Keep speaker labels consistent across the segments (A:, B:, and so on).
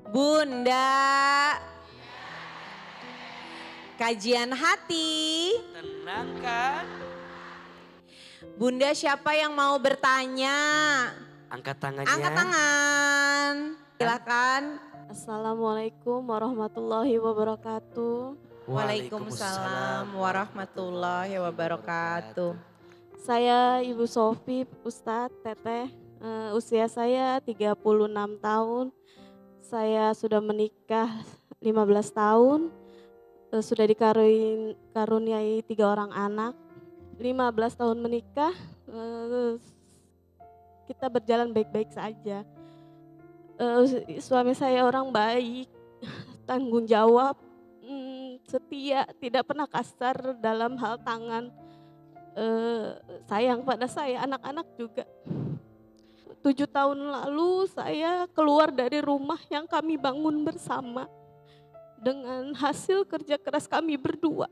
A: Bunda, kajian hati.
B: Tenang kan?
A: Bunda, siapa yang mau bertanya?
B: Angkat tangannya.
A: Angkat tangan. Silakan.
C: Assalamualaikum warahmatullahi wabarakatuh.
A: Waalaikumsalam warahmatullahi wabarakatuh.
C: Saya Ibu Sofi, Ustadz Teteh. Usia saya 36 tahun. Saya sudah menikah 15 tahun. Sudah dikaruniai 3 orang anak. 15 tahun menikah, kita berjalan baik-baik saja. Suami saya orang baik, tanggung jawab, setia, tidak pernah kasar dalam hal tangan, sayang pada saya, anak-anak juga. 7 tahun lalu saya keluar dari rumah yang kami bangun bersama dengan hasil kerja keras kami berdua.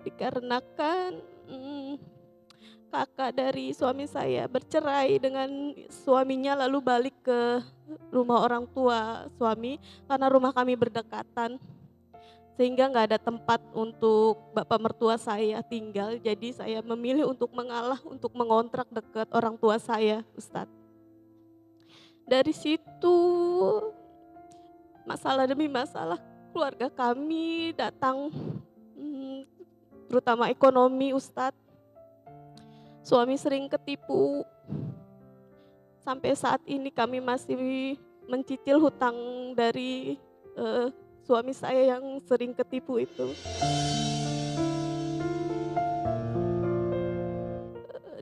C: Dikarenakan kakak dari suami saya bercerai dengan suaminya lalu balik ke rumah orang tua suami karena rumah kami berdekatan. Sehingga nggak ada tempat untuk bapak mertua saya tinggal, jadi saya memilih untuk mengalah untuk mengontrak dekat orang tua saya, Ustadz. Dari situ masalah demi masalah keluarga kami datang, terutama ekonomi, Ustadz. Suami sering ketipu. Sampai saat ini kami masih mencicil hutang dari suami saya yang sering ketipu itu.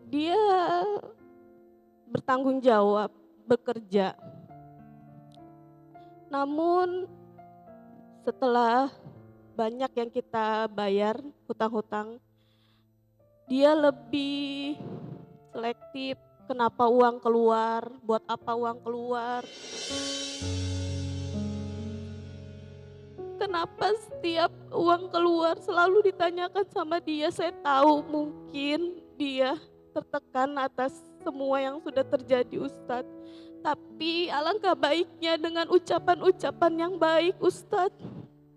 C: Dia bertanggung jawab, bekerja. Namun setelah banyak yang kita bayar hutang-hutang, dia lebih selektif. Kenapa uang keluar, buat apa uang keluar. Kenapa setiap uang keluar selalu ditanyakan sama dia. Saya tahu mungkin dia tertekan atas semua yang sudah terjadi, Ustadz. Tapi alangkah baiknya dengan ucapan-ucapan yang baik, Ustadz.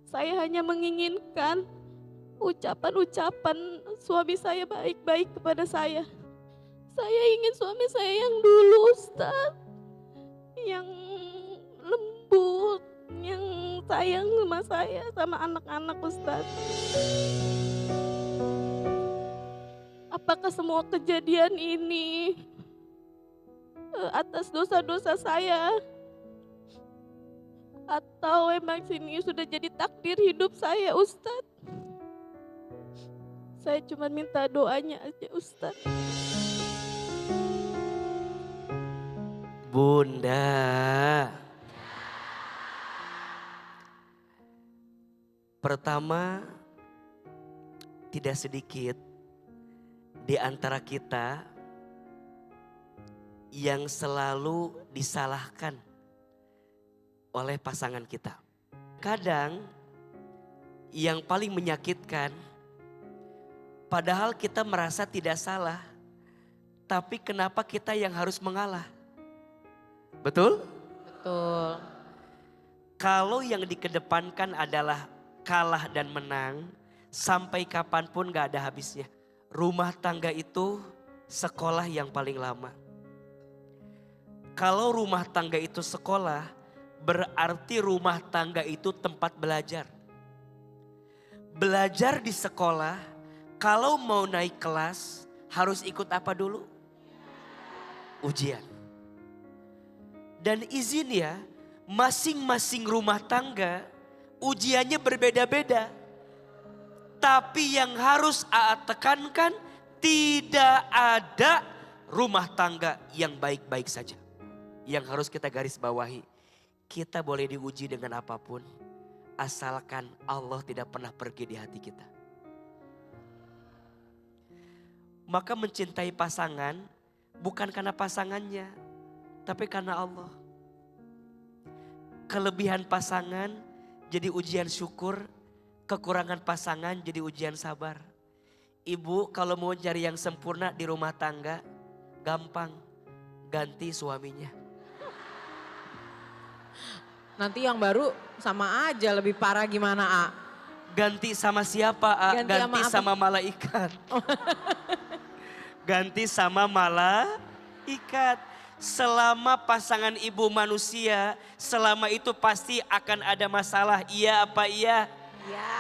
C: Saya hanya menginginkan ucapan-ucapan suami saya baik-baik kepada saya. Saya ingin suami saya yang dulu, Ustadz, yang lembut, yang sayang sama saya, sama anak-anak, Ustadz. Apakah semua kejadian ini atas dosa-dosa saya? Atau emang sini sudah jadi takdir hidup saya, Ustadz? Saya cuma minta doanya aja, Ustadz.
B: Bunda. Pertama, tidak sedikit di antara kita yang selalu disalahkan oleh pasangan kita. Kadang yang paling menyakitkan, padahal kita merasa tidak salah, tapi kenapa kita yang harus mengalah? Betul?
A: Betul.
B: Kalau yang dikedepankan adalah kalah dan menang, sampai kapanpun gak ada habisnya. Rumah tangga itu sekolah yang paling lama. Kalau rumah tangga itu sekolah, berarti rumah tangga itu tempat belajar. Belajar di sekolah, kalau mau naik kelas harus ikut apa dulu? Ujian. Dan izin ya, masing-masing rumah tangga ujiannya berbeda-beda. Tapi yang harus Aa tekankan, tidak ada rumah tangga yang baik-baik saja. Yang harus kita garis bawahi, kita boleh diuji dengan apapun, asalkan Allah tidak pernah pergi di hati kita. Maka mencintai pasangan bukan karena pasangannya, tapi karena Allah. Kelebihan pasangan jadi ujian syukur, kekurangan pasangan jadi ujian sabar. Ibu kalau mau cari yang sempurna di rumah tangga, gampang, ganti suaminya.
A: Nanti yang baru sama aja lebih parah gimana A?
B: Ganti sama siapa? A?
A: Ganti sama
B: Ganti
A: apa?
B: sama malaikat. Ganti sama malaikat. Selama pasangan ibu manusia, selama itu pasti akan ada masalah. Iya apa iya?
A: Ya.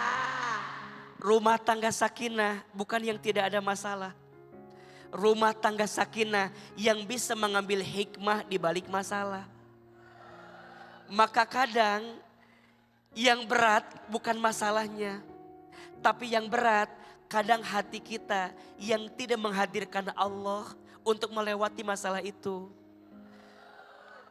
B: Rumah tangga sakinah bukan yang tidak ada masalah. Rumah tangga sakinah yang bisa mengambil hikmah di balik masalah. Maka kadang yang berat bukan masalahnya. Tapi yang berat kadang hati kita yang tidak menghadirkan Allah untuk melewati masalah itu.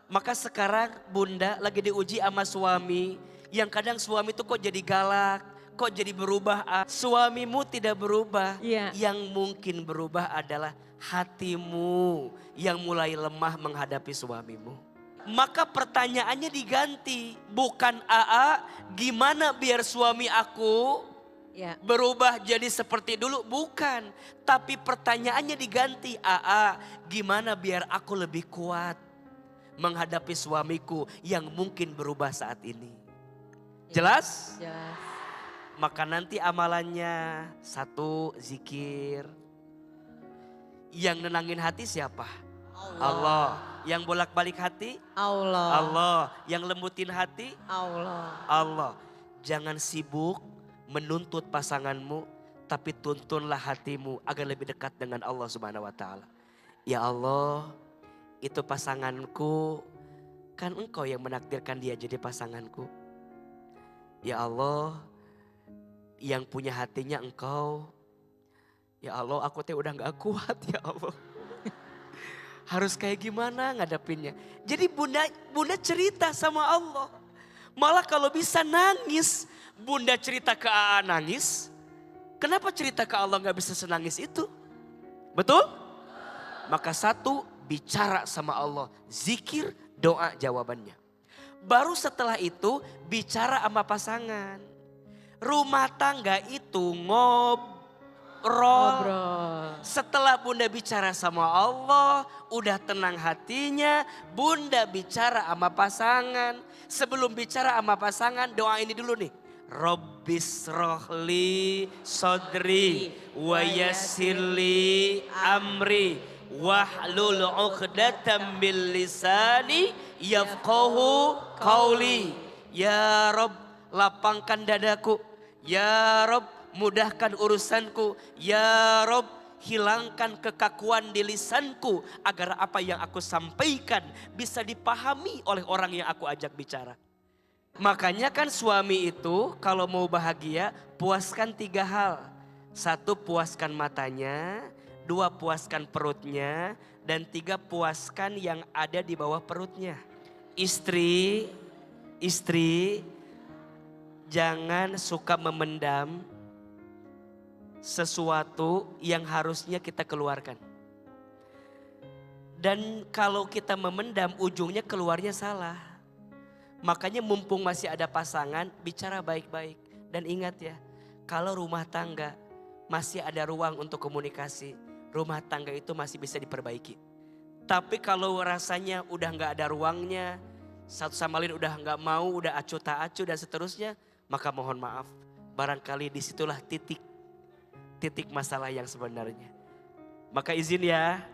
B: Maka sekarang bunda lagi diuji sama suami. Yang kadang suami itu kok jadi galak, kok jadi berubah. Suamimu tidak berubah.
A: Iya.
B: Yang mungkin berubah adalah hatimu yang mulai lemah menghadapi suamimu. Maka pertanyaannya diganti. Bukan AA gimana biar suami aku
A: Ya.
B: berubah jadi seperti dulu. Bukan. Tapi pertanyaannya diganti. AA gimana biar aku lebih kuat menghadapi suamiku yang mungkin berubah saat ini. Jelas?
A: Jelas.
B: Maka nanti amalannya 1 zikir. Yang nenangin hati siapa? Allah. Yang bolak-balik hati?
A: Allah.
B: Allah. Yang lembutin hati?
A: Allah.
B: Allah. Jangan sibuk menuntut pasanganmu, tapi tuntunlah hatimu agar lebih dekat dengan Allah Subhanahu wa taala. Ya Allah, itu pasanganku, kan Engkau yang menakdirkan dia jadi pasanganku. Ya Allah, yang punya hatinya Engkau. Ya Allah, aku teh udah gak kuat ya Allah. Harus kayak gimana ngadepinnya. Jadi bunda cerita sama Allah. Malah kalau bisa nangis, bunda cerita ke AA nangis. Kenapa cerita ke Allah gak bisa senangis itu? Betul? Maka 1, bicara sama Allah. Zikir, doa jawabannya. Baru setelah itu bicara sama pasangan. Rumah tangga itu ngobrol. Setelah bunda bicara sama Allah, udah tenang hatinya, bunda bicara sama pasangan. Sebelum bicara sama pasangan, doa ini dulu nih. Rabbis rohli sodri wa yassirli amri wahlul 'uqdatam min lisani yafqahu qauli. Ya Rabb, lapangkan dadaku. Ya Rabb, mudahkan urusanku. Ya Rabb, hilangkan kekakuan di lisanku agar apa yang aku sampaikan bisa dipahami oleh orang yang aku ajak bicara. Makanya kan suami itu kalau mau bahagia puaskan 3 hal. 1, puaskan matanya. 2, puaskan perutnya. Dan 3, puaskan yang ada di bawah perutnya. Istri jangan suka memendam sesuatu yang harusnya kita keluarkan. Dan kalau kita memendam ujungnya keluarnya salah. Makanya mumpung masih ada pasangan, bicara baik-baik. Dan ingat ya, kalau rumah tangga masih ada ruang untuk komunikasi, rumah tangga itu masih bisa diperbaiki. Tapi kalau rasanya udah gak ada ruangnya, satu sama lain udah gak mau, udah acuh tak acuh dan seterusnya, maka mohon maaf, barangkali disitulah titik masalah yang sebenarnya. Maka izin ya,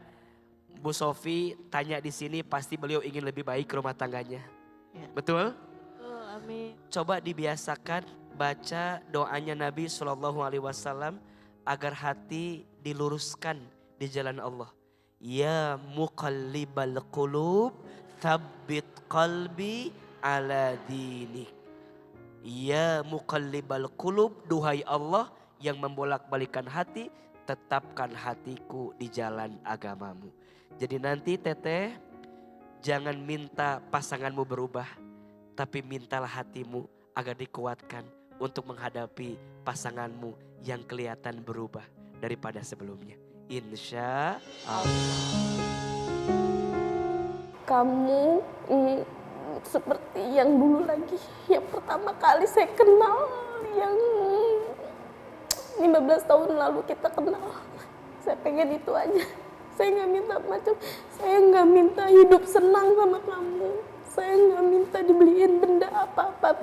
B: Bu Sofi tanya di sini pasti beliau ingin lebih baik rumah tangganya.
A: Ya.
B: Betul?
C: Betul, amin.
B: Coba dibiasakan baca doanya Nabi SAW agar hati diluruskan di jalan Allah. Ya muqallibal qulub, tsabbit qalbi ala dinik. Ya muqallibal qulub, duhai Allah yang membolak-balikan hati, tetapkan hatiku di jalan agamamu. Jadi nanti teteh, jangan minta pasanganmu berubah, tapi mintalah hatimu agar dikuatkan untuk menghadapi pasanganmu yang kelihatan berubah daripada sebelumnya. Insya Allah.
C: Kamu seperti yang dulu lagi, yang pertama kali saya kenal, yang 15 tahun lalu kita kenal. Saya pengen itu aja. Saya nggak minta macam, saya nggak minta hidup senang sama kamu. Saya nggak minta dibeliin benda apa-apa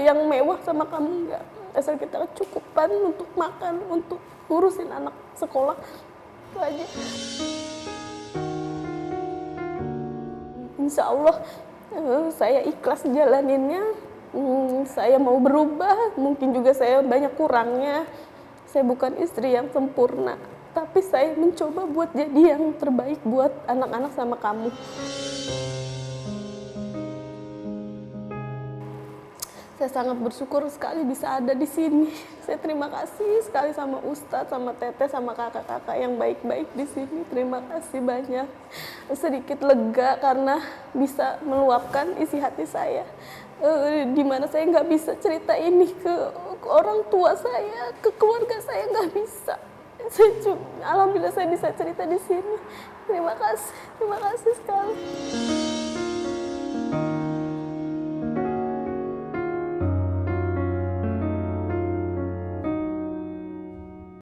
C: yang mewah sama kamu, nggak. Asal kita kecukupan untuk makan, untuk ngurusin anak sekolah, itu aja. Insya Allah saya ikhlas jalaninnya. Saya mau berubah, mungkin juga saya banyak kurangnya. Saya bukan istri yang sempurna, tapi saya mencoba buat jadi yang terbaik buat anak-anak sama kamu. Saya sangat bersyukur sekali bisa ada di sini. Saya terima kasih sekali sama Ustadz, sama Teteh, sama kakak-kakak yang baik-baik di sini. Terima kasih banyak. Sedikit lega karena bisa meluapkan isi hati saya. Di mana saya nggak bisa cerita ini ke orang tua saya, ke keluarga saya nggak bisa. Alhamdulillah saya bisa cerita di sini. Terima kasih sekali.